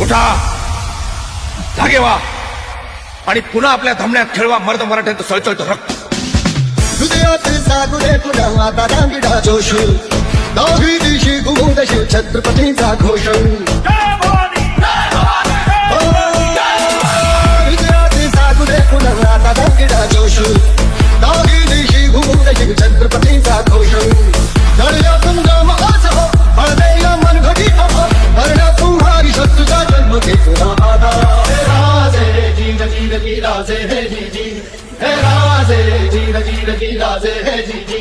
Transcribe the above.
उठा, जागे व्हा आणि पुन्हा आपल्या धमण्यात खेळवा मर्द मराठ्यांचं सळसळतं रक्त. हृदयात जागू दे पुन्हा आता दांगिडा जोश, दहावी दिवशी घुमूदशी छत्रपतींचा घोष. हृदयात जागू दे पुन्हा आता दांगिडा जोश, दहावी दिवशी घुमूदशी छत्रपतींचा घोष. जळल्या तुमचा महासभ बळदेया मनघटी हो, भरण्या तुम्हारी शत्रूचा जन्म घेतला आता. हे राजे जीर जीर की राजे हे जी जी, हे राजे जीर जीर की राजे हे जी जी.